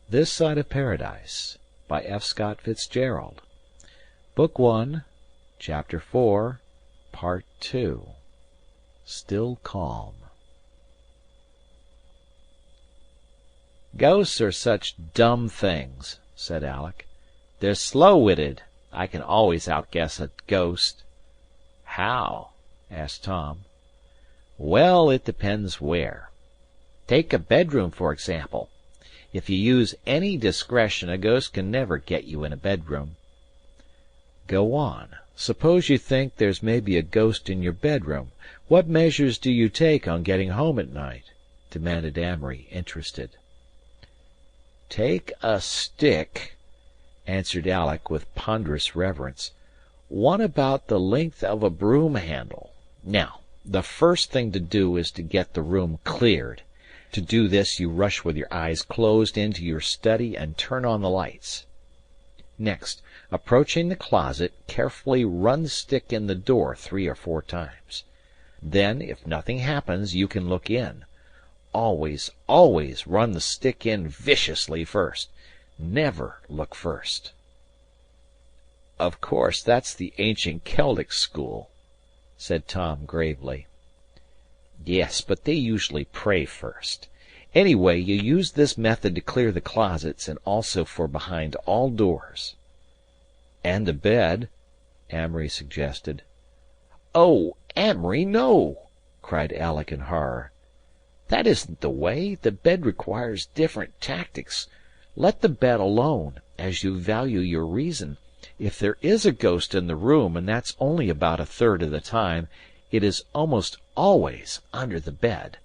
This Side of Paradise, by F. Scott Fitzgerald. Book 1, Chapter 4, Part 2. Still Calm. "Ghosts are such dumb things," said Alec. "They're slow-witted. I can always outguess a ghost." "How?" asked Tom. "Well, it depends where. Take a bedroom, for example. If you use any discretion, a ghost can never get you in a bedroom." "Go on. Suppose you think there's maybe a ghost in your bedroom. What measures do you take on getting home at night?" demanded Amory, interested. "Take a stick," answered Alec with ponderous reverence, "one about the length of a broom handle. Now, the first thing to do is to get the room cleared. To do this you rush with your eyes closed into your study and turn on the lights. Next, approaching the closet, carefully run the stick in the door 3 or 4 times. Then, if nothing happens, you can look in. Always, always run the stick in viciously first. Never look first." "Of course, that's the ancient Celtic school," said Tom gravely. "Yes, but they usually pray first. Anyway, you use this method to clear the closets and also for behind all doors." "And the bed," Amory suggested. "Oh, Amory, no!" cried Alec in horror. "That isn't the way. The bed requires different tactics. Let the bed alone, as you value your reason. If there is a ghost in the room, and that's only about a third of the time, it is almost always under the bed."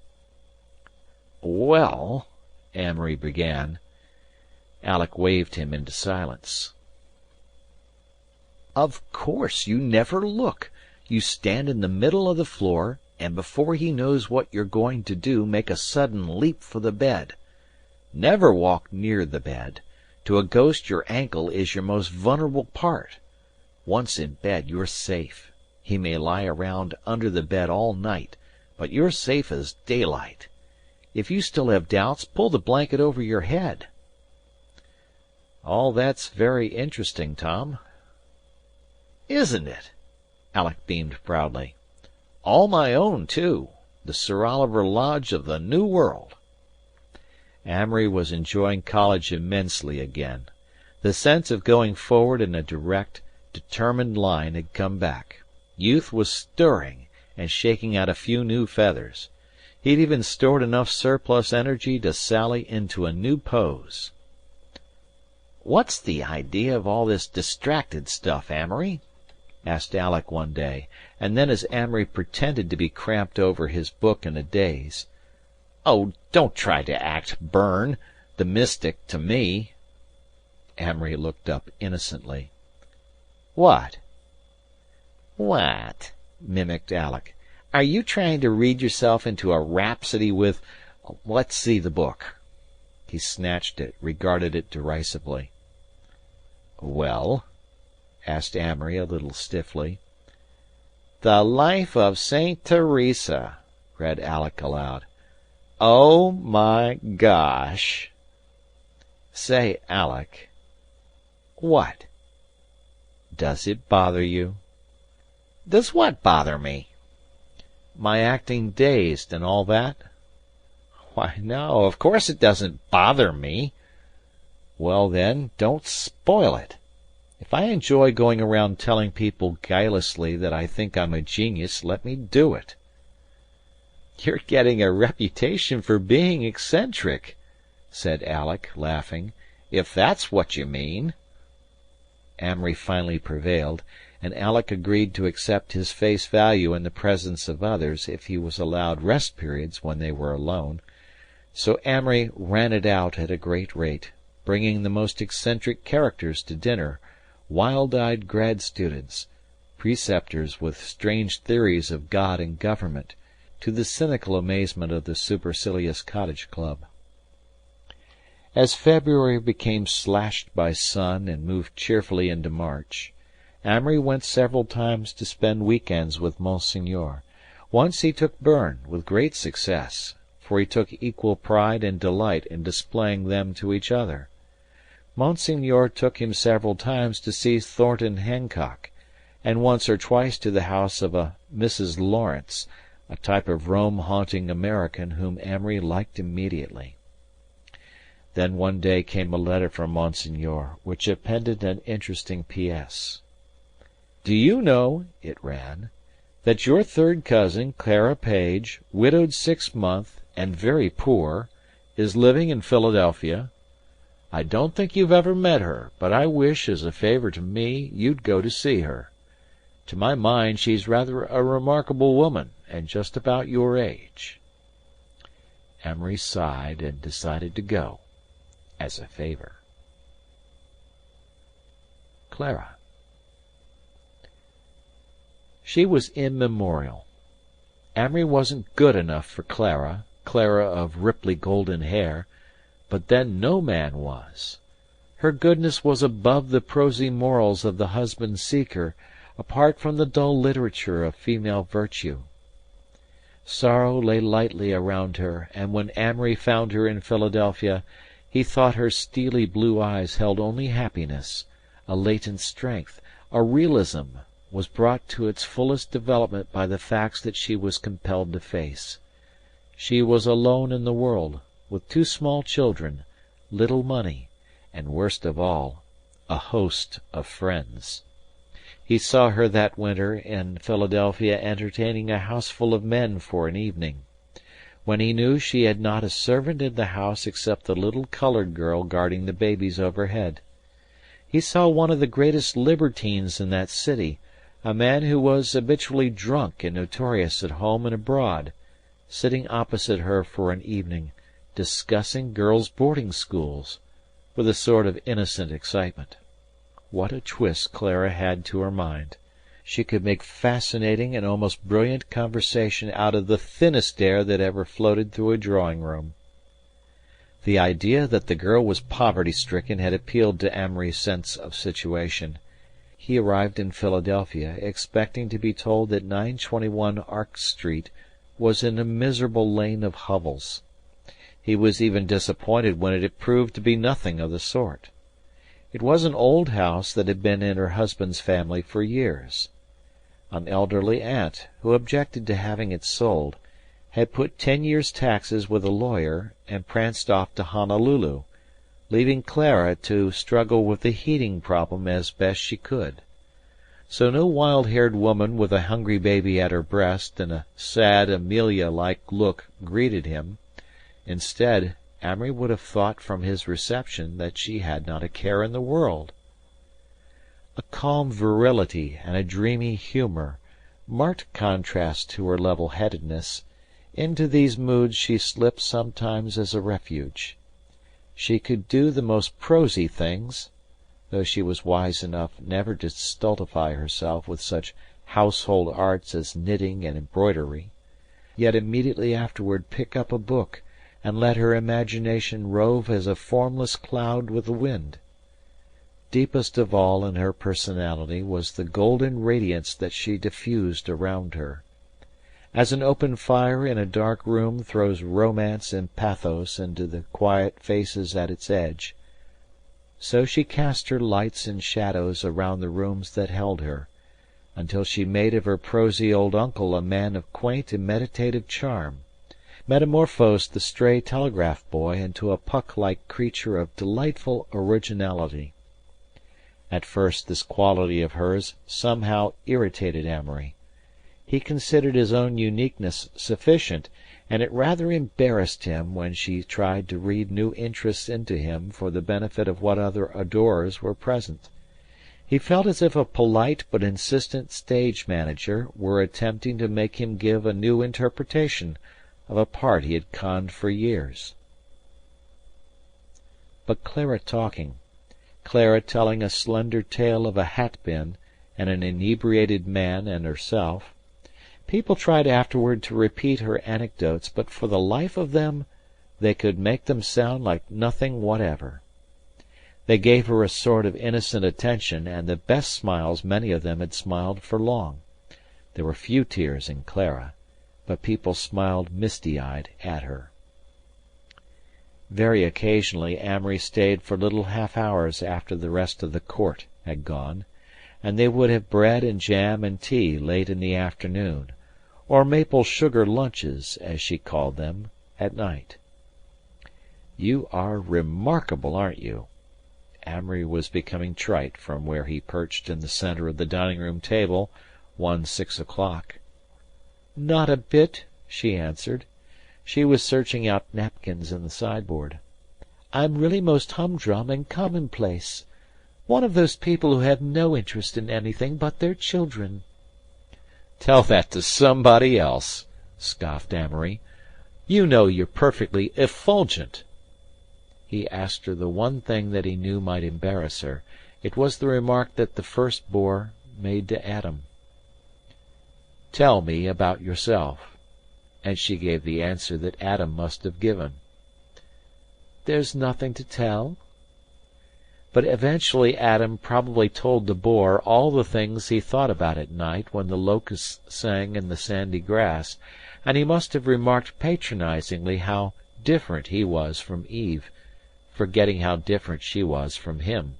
"Well," Amory began. Alec waved him into silence. "Of course you never look. You stand in the middle of the floor, and before he knows what you're going to do, make a sudden leap for the bed. Never walk near the bed. To a ghost your ankle is your most vulnerable part. Once in bed you're safe. He may lie around under the bed all night, but you're safe as daylight. If you still have doubts, pull the blanket over your head." "All that's very interesting, Tom." "Isn't it?" Alec beamed proudly. "All my own, too. The Sir Oliver Lodge of the New World." Amory was enjoying college immensely again. The sense of going forward in a direct, determined line had come back. Youth was stirring and shaking out a few new feathers. He'd even stored enough surplus energy to sally into a new pose. "What's the idea of all this distracted stuff, Amory?" asked Alec one day, and then as Amory pretended to be cramped over his book in a daze. "Oh, don't try to act Byrne, the mystic, to me." Amory looked up innocently. "What?" "What?" mimicked Alec. "Are you trying to read yourself into a rhapsody with... Let's see the book." He snatched it, regarded it derisively. "Well?" asked Amory a little stiffly. "The Life of Saint Teresa," read Alec aloud. "Oh, my gosh!" "Say, Alec." "What?" "Does it bother you?" "Does what bother me?" "My acting dazed and all that?" "Why, no, of course it doesn't bother me." "Well, then, don't spoil it. If I enjoy going around telling people guilelessly that I think I'm a genius, let me do it." "You're getting a reputation for being eccentric," said Alec, laughing, "if that's what you mean." Amory finally prevailed, and Alec agreed to accept his face value in the presence of others if he was allowed rest periods when they were alone. So Amory ran it out at a great rate, bringing the most eccentric characters to dinner, wild-eyed grad students, preceptors with strange theories of God and government, to the cynical amazement of the supercilious cottage club. As February became slashed by sun and moved cheerfully into March, Amory went several times to spend week-ends with Monseigneur. Once he took Byrne, with great success, for he took equal pride and delight in displaying them to each other. Monsignor took him several times to see Thornton Hancock, and once or twice to the house of a Mrs. Lawrence, a type of Rome-haunting American whom Amory liked immediately. Then one day came a letter from Monsignor, which appended an interesting P.S. "Do you know," it ran, "that your third cousin, Clara Page, widowed 6 months and very poor, is living in Philadelphia? I don't think you've ever met her, but I wish, as a favor to me, you'd go to see her. To my mind she's rather a remarkable woman, and just about your age." Amory sighed and decided to go, as a favor. Clara. She was immemorial. Amory wasn't good enough for Clara of Ripley golden hair, but then no man was. Her goodness was above the prosy morals of the husband-seeker, apart from the dull literature of female virtue. Sorrow lay lightly around her, and when Amory found her in Philadelphia, he thought her steely blue eyes held only happiness. A latent strength, a realism, was brought to its fullest development by the facts that she was compelled to face. She was alone in the world, with 2 small children, little money, and, worst of all, a host of friends. He saw her that winter in Philadelphia entertaining a houseful of men for an evening, when he knew she had not a servant in the house except the little colored girl guarding the babies overhead. He saw one of the greatest libertines in that city, a man who was habitually drunk and notorious at home and abroad, sitting opposite her for an evening, discussing girls' boarding schools, with a sort of innocent excitement. What a twist Clara had to her mind! She could make fascinating and almost brilliant conversation out of the thinnest air that ever floated through a drawing-room. The idea that the girl was poverty-stricken had appealed to Amory's sense of situation. He arrived in Philadelphia, expecting to be told that 921 Ark Street was in a miserable lane of hovels. He was even disappointed when it proved to be nothing of the sort. It was an old house that had been in her husband's family for years. An elderly aunt, who objected to having it sold, had put 10 years' taxes with a lawyer and pranced off to Honolulu, leaving Clara to struggle with the heating problem as best she could. So no wild-haired woman with a hungry baby at her breast and a sad Amelia-like look greeted him. Instead, Amory would have thought from his reception that she had not a care in the world. A calm virility and a dreamy humor, marked contrast to her level-headedness. Into these moods she slipped sometimes as a refuge. She could do the most prosy things, though she was wise enough never to stultify herself with such household arts as knitting and embroidery, yet immediately afterward pick up a book and let her imagination rove as a formless cloud with the wind. Deepest of all in her personality was the golden radiance that she diffused around her. As an open fire in a dark room throws romance and pathos into the quiet faces at its edge, so she cast her lights and shadows around the rooms that held her, until she made of her prosy old uncle a man of quaint and meditative charm, metamorphosed the stray telegraph boy into a Puck-like creature of delightful originality. At first this quality of hers somehow irritated Amory. He considered his own uniqueness sufficient, and it rather embarrassed him when she tried to read new interests into him for the benefit of what other adorers were present. He felt as if a polite but insistent stage manager were attempting to make him give a new interpretation of a part he had conned for years. But Clara talking, Clara telling a slender tale of a hat-bin and an inebriated man and herself. People tried afterward to repeat her anecdotes, but for the life of them they could make them sound like nothing whatever. They gave her a sort of innocent attention, and the best smiles many of them had smiled for long. There were few tears in Clara, but people smiled misty-eyed at her. Very occasionally Amory stayed for little half-hours after the rest of the court had gone, and they would have bread and jam and tea late in the afternoon, or maple-sugar lunches, as she called them, at night. "You are remarkable, aren't you?" Amory was becoming trite from where he perched in the centre of the dining-room table, one 6 o'clock. "Not a bit," she answered. She was searching out napkins in the sideboard. "I'm really most humdrum and commonplace. One of those people who have no interest in anything but their children." "Tell that to somebody else," scoffed Amory. "You know you're perfectly effulgent." He asked her the one thing that he knew might embarrass her. It was the remark that the first boar made to Adam. "Tell me about yourself." And she gave the answer that Adam must have given. "There's nothing to tell." But eventually Adam probably told the boar all the things he thought about at night when the locusts sang in the sandy grass, and he must have remarked patronizingly how different he was from Eve, forgetting how different she was from him.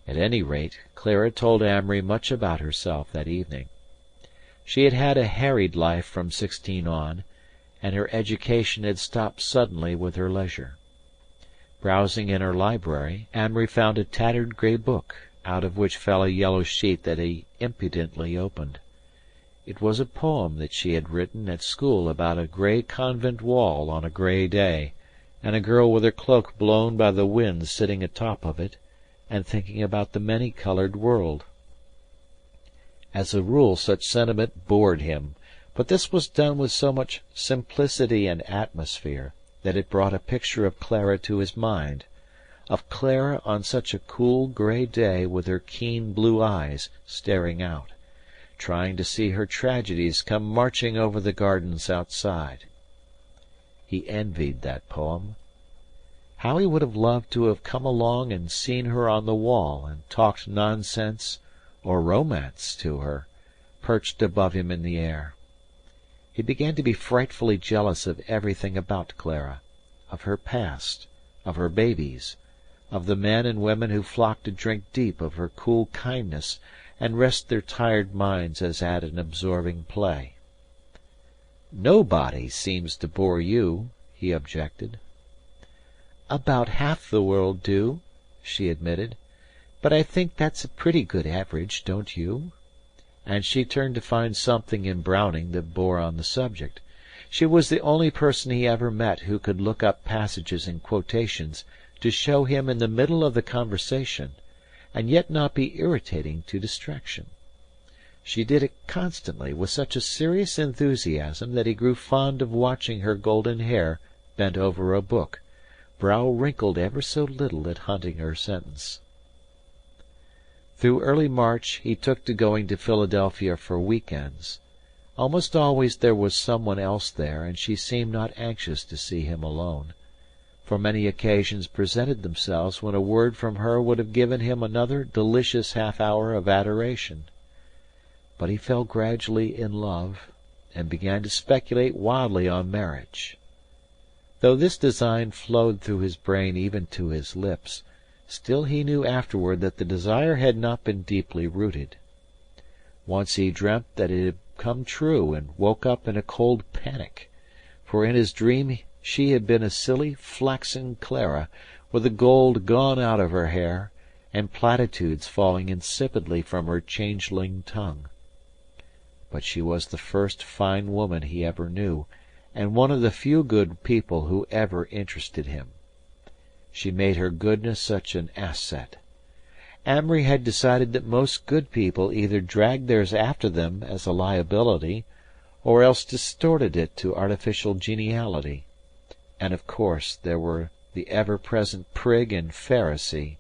At any rate, Clara told Amory much about herself that evening. She had had a harried life from 16 on, and her education had stopped suddenly with her leisure. Browsing in her library, Amory found a tattered grey book, out of which fell a yellow sheet that he impudently opened. It was a poem that she had written at school about a grey convent wall on a grey day, and a girl with her cloak blown by the wind sitting atop of it, and thinking about the many-coloured world. As a rule such sentiment bored him, but this was done with so much simplicity and atmosphere that it brought a picture of Clara to his mind, of Clara on such a cool grey day with her keen blue eyes staring out, trying to see her tragedies come marching over the gardens outside. He envied that poem. How he would have loved to have come along and seen her on the wall and talked nonsense or romance to her, perched above him in the air. He began to be frightfully jealous of everything about Clara, of her past, of her babies, of the men and women who flocked to drink deep of her cool kindness and rest their tired minds as at an absorbing play. "Nobody seems to bore you," he objected. "About half the world do," she admitted. "But I think that's a pretty good average, don't you?" And she turned to find something in Browning that bore on the subject. She was the only person he ever met who could look up passages and quotations to show him in the middle of the conversation, and yet not be irritating to distraction. She did it constantly with such a serious enthusiasm that he grew fond of watching her golden hair bent over a book, brow wrinkled ever so little at hunting her sentence. Through early March he took to going to Philadelphia for week-ends. Almost always there was someone else there, and she seemed not anxious to see him alone, for many occasions presented themselves when a word from her would have given him another delicious half-hour of adoration. But he fell gradually in love, and began to speculate wildly on marriage. Though this design flowed through his brain even to his lips, still he knew afterward that the desire had not been deeply rooted. Once he dreamt that it had come true and woke up in a cold panic, for in his dream she had been a silly, flaxen Clara, with the gold gone out of her hair, and platitudes falling insipidly from her changeling tongue. But she was the first fine woman he ever knew, and one of the few good people who ever interested him. She made her goodness such an asset. Amory had decided that most good people either dragged theirs after them as a liability, or else distorted it to artificial geniality. And of course there were the ever-present prig and Pharisee,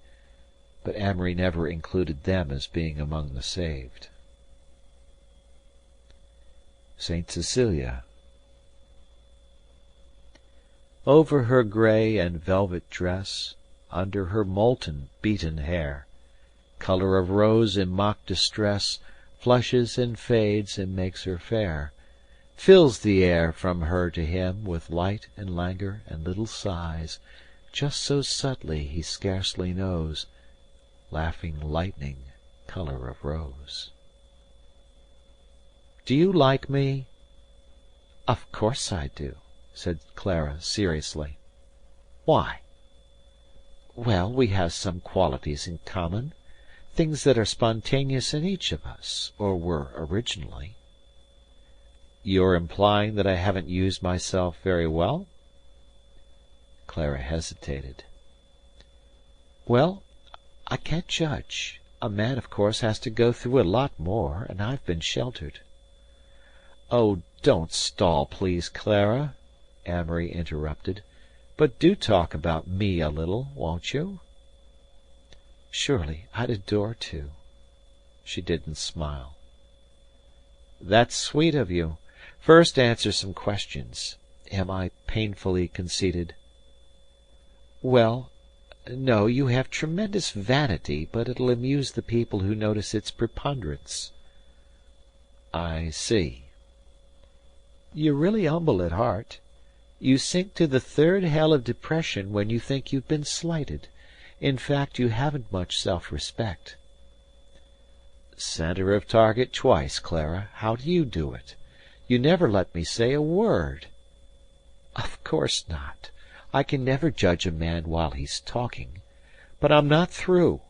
but Amory never included them as being among the saved. Saint Cecilia. Over her grey and velvet dress, under her molten, beaten hair, colour of rose in mock distress, flushes and fades and makes her fair, fills the air from her to him with light and languor and little sighs, just so subtly he scarcely knows, laughing lightning, colour of rose. "Do you like me?" "Of course I do," said Clara seriously. "Why?" "Well, we have some qualities in common, things that are spontaneous in each of us, or were originally." "You're implying that I haven't used myself very well?" Clara hesitated. "Well, I can't judge. A man, of course, has to go through a lot more, and I've been sheltered." "Oh, don't stall, please, Clara," Amory interrupted. "But do talk about me a little, won't you?" "Surely, I'd adore to." She didn't smile. "That's sweet of you. First answer some questions. Am I painfully conceited?" "Well, no, you have tremendous vanity, but it'll amuse the people who notice its preponderance." "I see." "You're really humble at heart. You sink to the third hell of depression when you think you've been slighted. In fact, you haven't much self-respect." "Centre of target twice, Clara. How do you do it? You never let me say a word." "Of course not. I can never judge a man while he's talking. But I'm not through.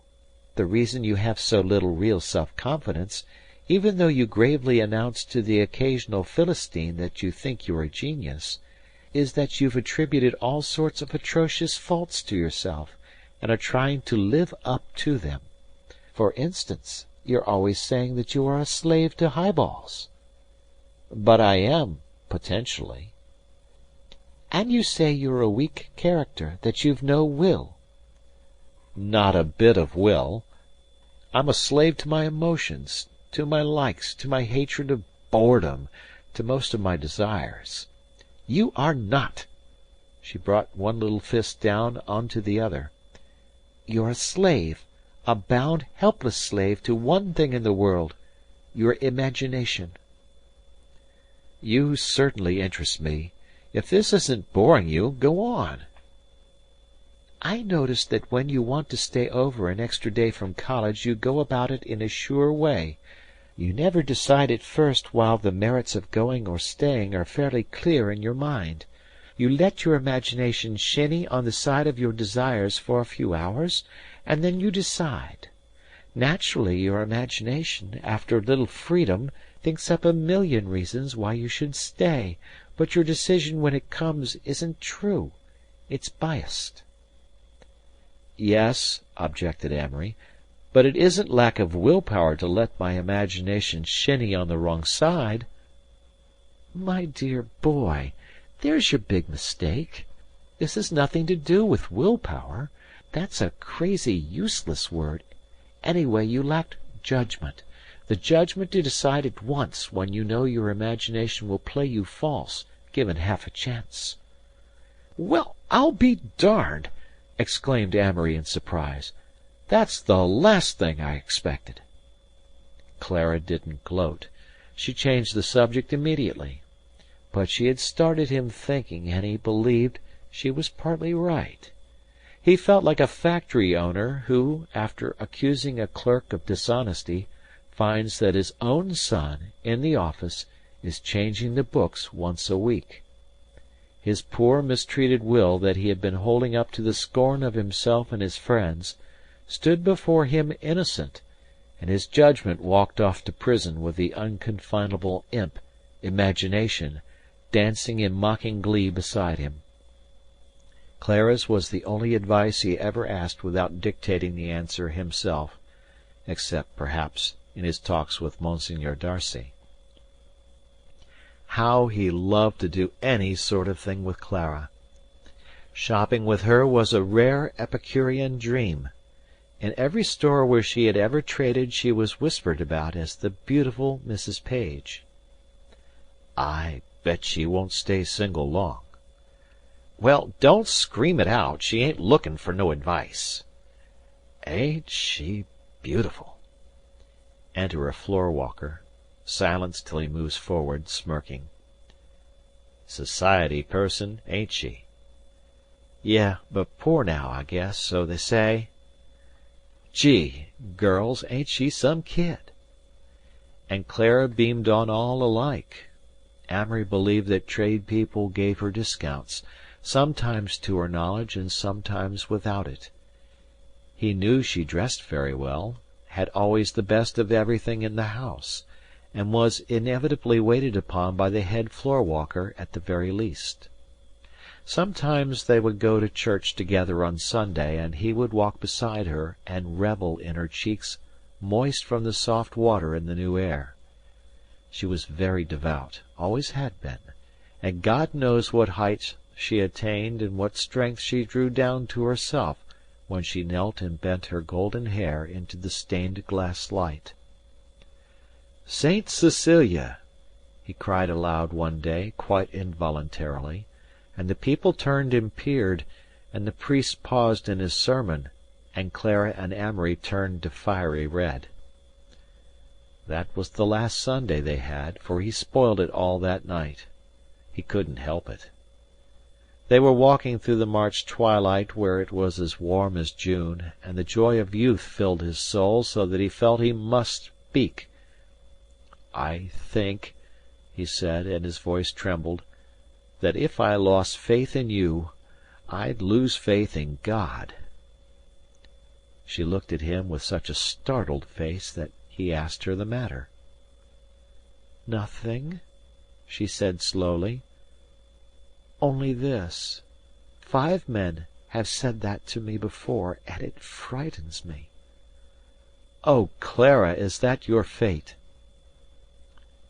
The reason you have so little real self-confidence, even though you gravely announce to the occasional Philistine that you think you're a genius, is that you've attributed all sorts of atrocious faults to yourself, and are trying to live up to them. For instance, you're always saying that you are a slave to highballs." "But I am, potentially." "And you say you're a weak character, that you've no will." "Not a bit of will. I'm a slave to my emotions, to my likes, to my hatred of boredom, to most of my desires." "You are not." She brought one little fist down onto the other. "You're a slave, a bound, helpless slave to one thing in the world, your imagination." "You certainly interest me. If this isn't boring you, go on." "I notice that when you want to stay over an extra day from college you go about it in a sure way. You never decide at first while the merits of going or staying are fairly clear in your mind. You let your imagination shinny on the side of your desires for a few hours, and then you decide. Naturally your imagination, after a little freedom, thinks up a million reasons why you should stay, but your decision when it comes isn't true. It's biased." "Yes," objected Amory, "but it isn't lack of will-power to let my imagination shinny on the wrong side." "My dear boy, there's your big mistake. This has nothing to do with will-power. That's a crazy, useless word. Anyway, you lacked judgment. The judgment to decide at once when you know your imagination will play you false, given half a chance." "Well, I'll be darned!" exclaimed Amory in surprise. "That's the last thing I expected." Clara didn't gloat. She changed the subject immediately. But she had started him thinking, and he believed she was partly right. He felt like a factory owner who, after accusing a clerk of dishonesty, finds that his own son, in the office, is changing the books once a week. His poor mistreated will that he had been holding up to the scorn of himself and his friends stood before him innocent, and his judgment walked off to prison with the unconfinable imp, imagination, dancing in mocking glee beside him. Clara's was the only advice he ever asked without dictating the answer himself, except, perhaps, in his talks with Monsignor Darcy. How he loved to do any sort of thing with Clara! Shopping with her was a rare Epicurean dream. In every store where she had ever traded she was whispered about as the beautiful Mrs. Page. "I bet she won't stay single long." "Well, don't scream it out. She ain't lookin' for no advice." "Ain't she beautiful?" Enter a floor walker. Silence till he moves forward, smirking. Society person, ain't she?" "Yeah, but poor now, I guess, so they say." "Gee! Girls, ain't she some kid!" And Clara beamed on all alike. Amory believed that trade people gave her discounts, sometimes to her knowledge and sometimes without it. He knew she dressed very well, had always the best of everything in the house, and was inevitably waited upon by the head floor-walker at the very least. Sometimes they would go to church together on Sunday, and he would walk beside her and revel in her cheeks moist from the soft water in the new air. She was very devout, always had been, and God knows what heights she attained and what strength she drew down to herself when she knelt and bent her golden hair into the stained-glass light. "Saint Cecilia!" he cried aloud one day, quite involuntarily, and the people turned and peered, and the priest paused in his sermon, and Clara and Amory turned to fiery red. That was the last Sunday they had, for he spoiled it all that night. He couldn't help it. They were walking through the March twilight where it was as warm as June, and the joy of youth filled his soul so that he felt he must speak. "I think," he said, and his voice trembled, "that if I lost faith in you, I'd lose faith in God." She looked at him with such a startled face that he asked her the matter. "Nothing," she said slowly. "Only this. 5 men have said that to me before, and it frightens me." "Oh, Clara, is that your fate?"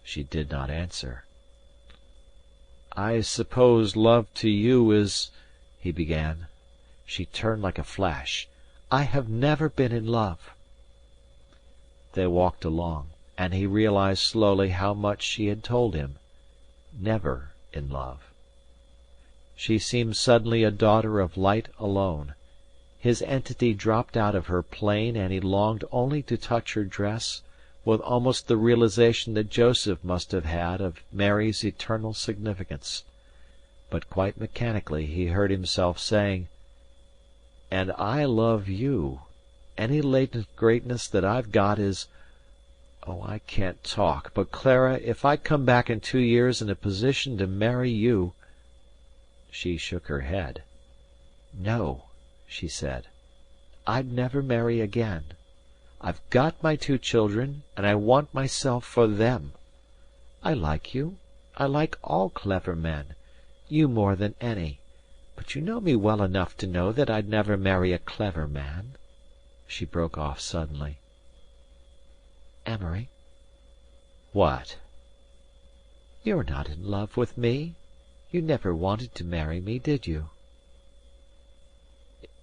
She did not answer. "I suppose love to you is—" he began. She turned like a flash. "I have never been in love." They walked along, and he realized slowly how much she had told him. Never in love. She seemed suddenly a daughter of light alone. His entity dropped out of her plane, and he longed only to touch her dress, with almost the realization that Joseph must have had of Mary's eternal significance. But quite mechanically he heard himself saying, "And I love you. Any latent greatness that I've got is— Oh, I can't talk, but Clara, if I come back in 2 years in a position to marry you—" She shook her head. "No," she said. "I'd never marry again. I've got my 2 children, and I want myself for them. I like you. I like all clever men, you more than any. But you know me well enough to know that I'd never marry a clever man." She broke off suddenly. "Amory." "What?" "You're not in love with me. You never wanted to marry me, did you?"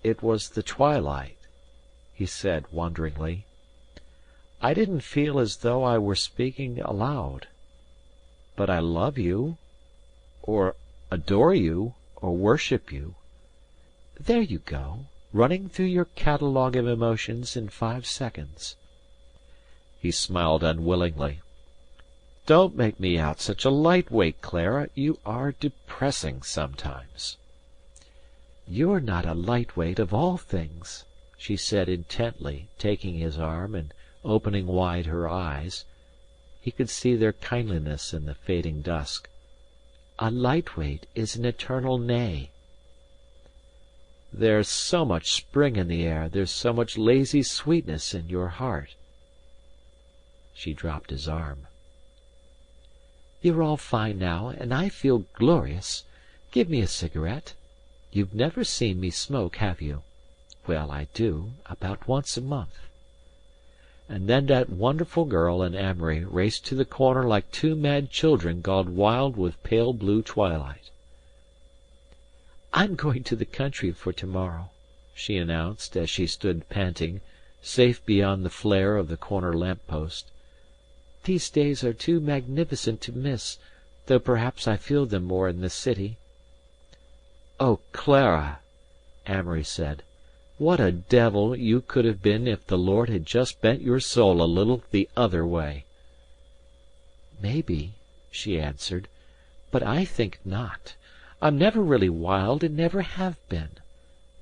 "It was the twilight," he said wonderingly. "I didn't feel as though I were speaking aloud. But I love you, or adore you, or worship you. There you go, running through your catalogue of emotions in 5 seconds." He smiled unwillingly. "Don't make me out such a lightweight, Clara. You are depressing sometimes." "You're not a lightweight of all things," she said intently, taking his arm and opening wide her eyes. He could see their kindliness in the fading dusk. "A lightweight is an eternal nay." "There's so much spring in the air, there's so much lazy sweetness in your heart." She dropped his arm. "You're all fine now, and I feel glorious. Give me a cigarette. You've never seen me smoke, have you? Well, I do, about once a month." And then that wonderful girl and Amory raced to the corner like 2 mad children gone wild with pale blue twilight. "I'm going to the country for to-morrow," she announced, as she stood panting, safe beyond the flare of the corner lamp-post. "These days are too magnificent to miss, though perhaps I feel them more in the city." "Oh, Clara," Amory said, "what a devil you could have been if the Lord had just bent your soul a little the other way." "Maybe," she answered, But I think not. I'm never really wild and never have been.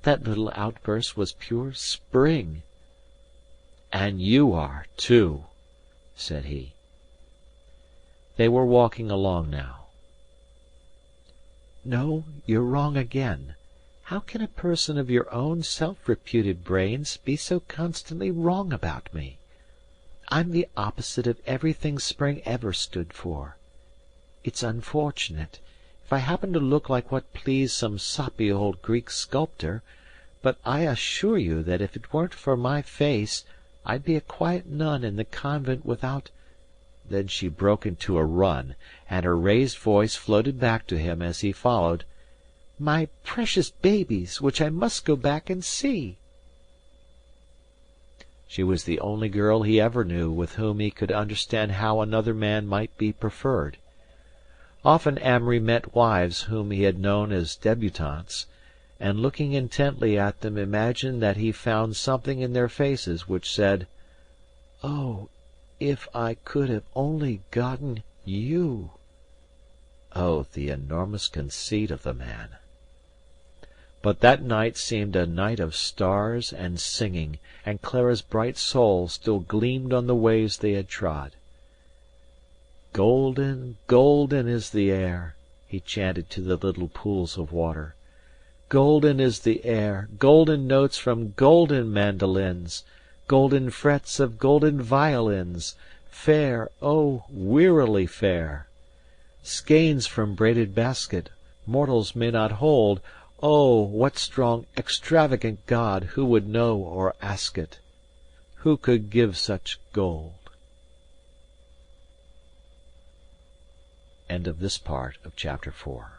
That little outburst was pure spring." "And you are, too," said he. They were walking along now. "No, you're wrong again. How can a person of your own self-reputed brains be so constantly wrong about me? I'm the opposite of everything spring ever stood for. It's unfortunate, if I happen to look like what pleased some soppy old Greek sculptor, but I assure you that if it weren't for my face I'd be a quiet nun in the convent without—" Then she broke into a run, and her raised voice floated back to him as he followed, "My precious babies, which I must go back and see." She was the only girl he ever knew with whom he could understand how another man might be preferred. Often Amory met wives whom he had known as débutantes, and looking intently at them imagined that he found something in their faces which said, "Oh, if I could have only gotten you!" Oh, the enormous conceit of the man! But that night seemed a night of stars and singing, and Clara's bright soul still gleamed on the waves they had trod. "Golden, golden is the air," he chanted to the little pools of water. "Golden is the air, golden notes from golden mandolins, golden frets of golden violins, fair, oh, wearily fair. Skeins from braided basket, mortals may not hold. Oh, what strong, extravagant god who would know or ask it? Who could give such gold?" End of this part of chapter 4.